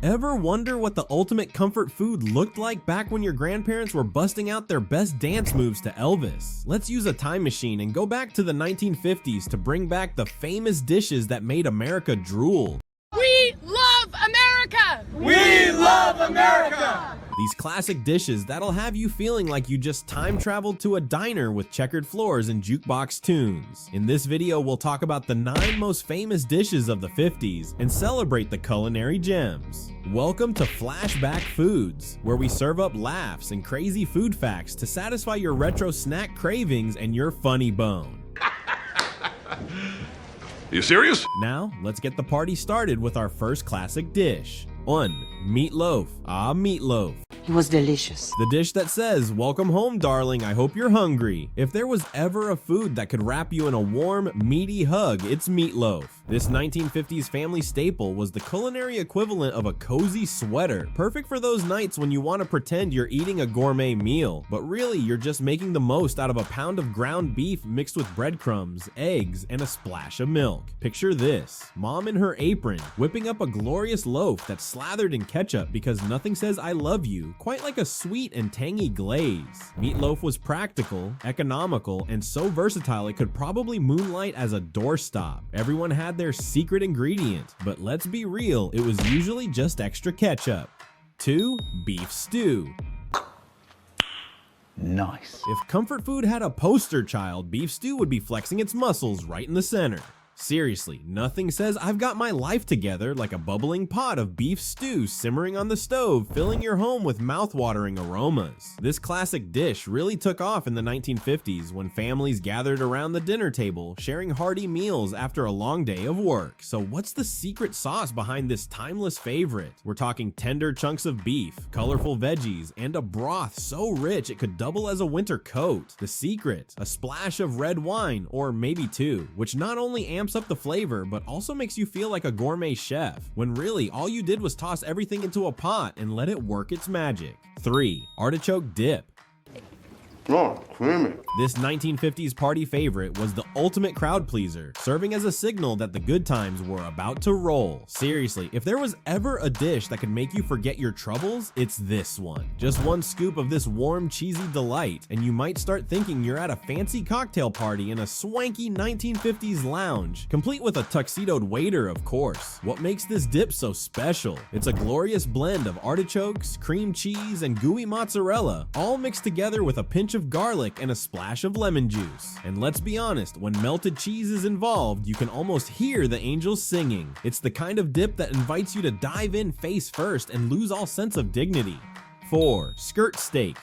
Ever wonder what the ultimate comfort food looked like back when your grandparents were busting out their best dance moves to Elvis? Let's use a time machine and go back to the 1950s to bring back the famous dishes that made America drool. We love America! We love America! These classic dishes that'll have you feeling like you just time traveled to a diner with checkered floors and jukebox tunes. In this video, we'll talk about the 9 most famous dishes of the 50s and celebrate the culinary gems. Welcome to Flashback Foods, where we serve up laughs and crazy food facts to satisfy your retro snack cravings and your funny bone. You serious? Now, let's get the party started with our first classic dish. 1. Meatloaf. Ah, meatloaf. It was delicious. The dish that says, "Welcome home, darling, I hope you're hungry." If there was ever a food that could wrap you in a warm, meaty hug, it's meatloaf. This 1950s family staple was the culinary equivalent of a cozy sweater, perfect for those nights when you want to pretend you're eating a gourmet meal, but really you're just making the most out of a pound of ground beef mixed with breadcrumbs, eggs, and a splash of milk. Picture this: mom in her apron, whipping up a glorious loaf that's slathered in ketchup because nothing says "I love you" quite like a sweet and tangy glaze. Meatloaf was practical, economical, and so versatile it could probably moonlight as a doorstop. Everyone had their secret ingredient, but let's be real, it was usually just extra ketchup. 2. Beef stew. Nice. If comfort food had a poster child, beef stew would be flexing its muscles right in the center. Seriously, nothing says "I've got my life together" like a bubbling pot of beef stew simmering on the stove, filling your home with mouth-watering aromas. This classic dish really took off in the 1950s when families gathered around the dinner table, sharing hearty meals after a long day of work. So what's the secret sauce behind this timeless favorite? We're talking tender chunks of beef, colorful veggies, and a broth so rich it could double as a winter coat. The secret? A splash of red wine, or maybe 2, which not only amps up the flavor but also makes you feel like a gourmet chef, when really all you did was toss everything into a pot and let it work its magic. 3. Artichoke Dip. Oh, creamy. This 1950s party favorite was the ultimate crowd pleaser, serving as a signal that the good times were about to roll. Seriously, if there was ever a dish that could make you forget your troubles, it's this one. Just one scoop of this warm, cheesy delight, and you might start thinking you're at a fancy cocktail party in a swanky 1950s lounge, complete with a tuxedoed waiter, of course. What makes this dip so special? It's a glorious blend of artichokes, cream cheese, and gooey mozzarella, all mixed together with a pinch of garlic and a splash of lemon juice. And let's be honest, when melted cheese is involved, you can almost hear the angels singing. It's the kind of dip that invites you to dive in face first and lose all sense of dignity. 4. Skirt steak.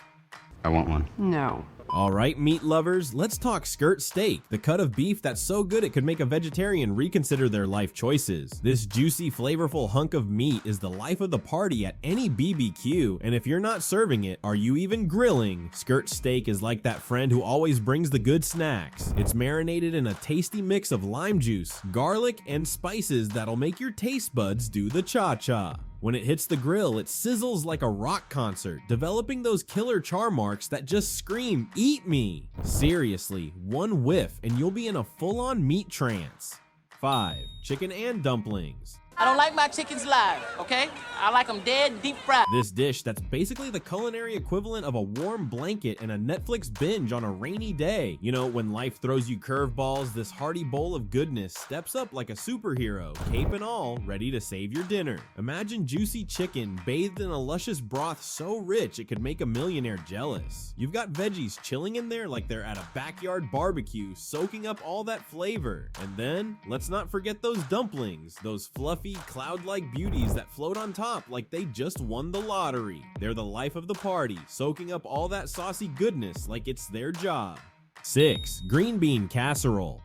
I want one. No. Alright, meat lovers, let's talk skirt steak, the cut of beef that's so good it could make a vegetarian reconsider their life choices. This juicy, flavorful hunk of meat is the life of the party at any BBQ, and if you're not serving it, are you even grilling? Skirt steak is like that friend who always brings the good snacks. It's marinated in a tasty mix of lime juice, garlic, and spices that'll make your taste buds do the cha-cha. When it hits the grill, it sizzles like a rock concert, developing those killer char marks that just scream, "Eat me!" Seriously, one whiff and you'll be in a full-on meat trance. 5. Chicken and dumplings. I don't like my chickens live, okay? I like them dead, deep fried. This dish that's basically the culinary equivalent of a warm blanket and a Netflix binge on a rainy day. You know, when life throws you curveballs, this hearty bowl of goodness steps up like a superhero, cape and all, ready to save your dinner. Imagine juicy chicken bathed in a luscious broth so rich it could make a millionaire jealous. You've got veggies chilling in there like they're at a backyard barbecue, soaking up all that flavor. And then, let's not forget those dumplings, those fluffy, cloud-like beauties that float on top like they just won the lottery. They're the life of the party, soaking up all that saucy goodness like it's their job. 6. Green bean casserole.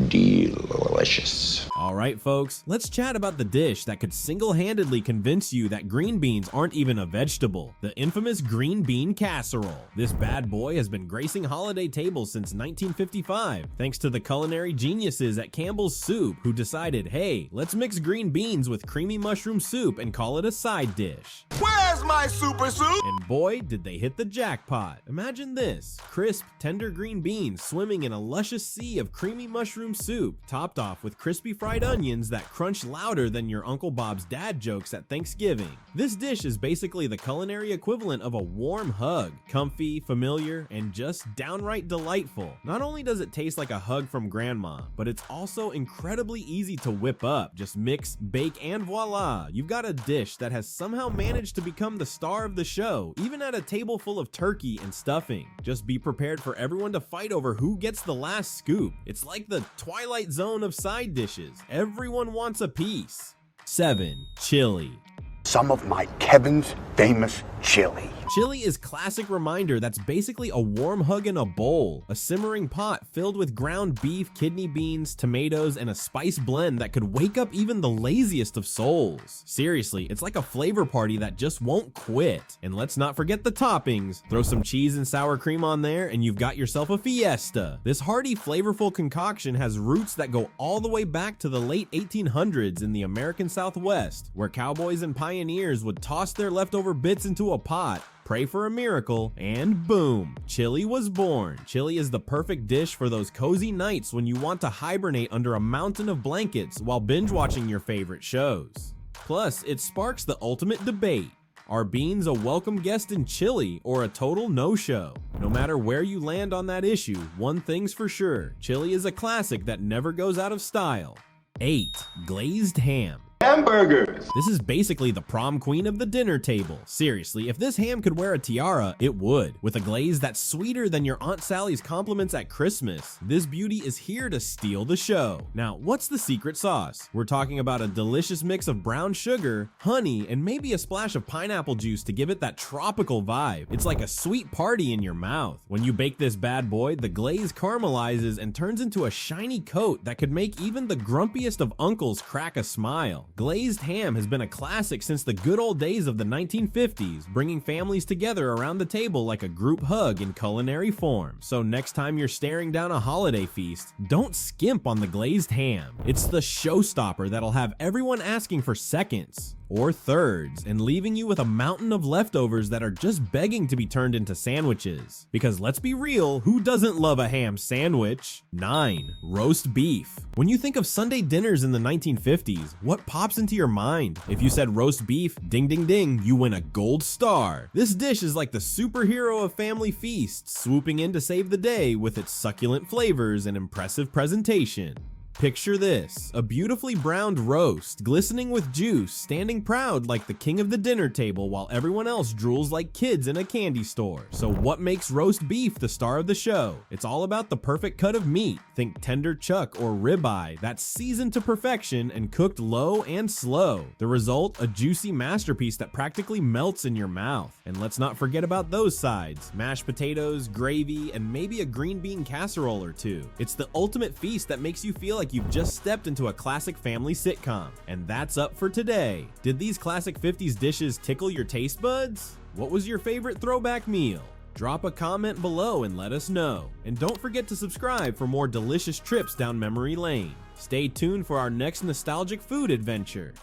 Delicious. Alright folks, let's chat about the dish that could single-handedly convince you that green beans aren't even a vegetable, the infamous green bean casserole. This bad boy has been gracing holiday tables since 1955, thanks to the culinary geniuses at Campbell's Soup who decided, hey, let's mix green beans with creamy mushroom soup and call it a side dish. Where's my super soup? And boy, did they hit the jackpot. Imagine this: crisp, tender green beans swimming in a luscious sea of creamy mushroom mushroom soup, topped off with crispy fried onions that crunch louder than your Uncle Bob's dad jokes at Thanksgiving. This dish is basically the culinary equivalent of a warm hug, comfy, familiar, and just downright delightful. Not only does it taste like a hug from grandma, but it's also incredibly easy to whip up. Just mix, bake, and voila, you've got a dish that has somehow managed to become the star of the show, even at a table full of turkey and stuffing. Just be prepared for everyone to fight over who gets the last scoop. It's like the Twilight Zone of side dishes. Everyone wants a piece. 7. Chili. Some of my Kevin's famous chili. Chili is classic reminder that's basically a warm hug in a bowl, a simmering pot filled with ground beef, kidney beans, tomatoes, and a spice blend that could wake up even the laziest of souls. Seriously, it's like a flavor party that just won't quit. And let's not forget the toppings. Throw some cheese and sour cream on there and you've got yourself a fiesta. This hearty, flavorful concoction has roots that go all the way back to the late 1800s in the American Southwest, where cowboys and pioneers would toss their leftover bits into a pot, pray for a miracle, and boom, chili was born. Chili is the perfect dish for those cozy nights when you want to hibernate under a mountain of blankets while binge watching your favorite shows. Plus, it sparks the ultimate debate. Are beans a welcome guest in chili or a total no-show? No matter where you land on that issue, one thing's for sure, chili is a classic that never goes out of style. 8. Glazed ham. Hamburgers. This is basically the prom queen of the dinner table. Seriously, if this ham could wear a tiara, it would. With a glaze that's sweeter than your Aunt Sally's compliments at Christmas, this beauty is here to steal the show. Now, what's the secret sauce? We're talking about a delicious mix of brown sugar, honey, and maybe a splash of pineapple juice to give it that tropical vibe. It's like a sweet party in your mouth. When you bake this bad boy, the glaze caramelizes and turns into a shiny coat that could make even the grumpiest of uncles crack a smile. Glazed ham has been a classic since the good old days of the 1950s, bringing families together around the table like a group hug in culinary form. So next time you're staring down a holiday feast, don't skimp on the glazed ham. It's the showstopper that'll have everyone asking for seconds or thirds and leaving you with a mountain of leftovers that are just begging to be turned into sandwiches. Because let's be real, who doesn't love a ham sandwich? 9. Roast beef. When you think of Sunday dinners in the 1950s, what pops into your mind? If you said roast beef, ding ding ding, you win a gold star. This dish is like the superhero of family feasts, swooping in to save the day with its succulent flavors and impressive presentation. Picture this, a beautifully browned roast, glistening with juice, standing proud like the king of the dinner table while everyone else drools like kids in a candy store. So what makes roast beef the star of the show? It's all about the perfect cut of meat. Think tender chuck or ribeye that's seasoned to perfection and cooked low and slow. The result, a juicy masterpiece that practically melts in your mouth. And let's not forget about those sides, mashed potatoes, gravy, and maybe a green bean casserole or two. It's the ultimate feast that makes you feel like you've just stepped into a classic family sitcom. And that's up for today. Did these classic 50s dishes tickle your taste buds? What was your favorite throwback meal? Drop a comment below and let us know. And don't forget to subscribe for more delicious trips down memory lane. Stay tuned for our next nostalgic food adventure.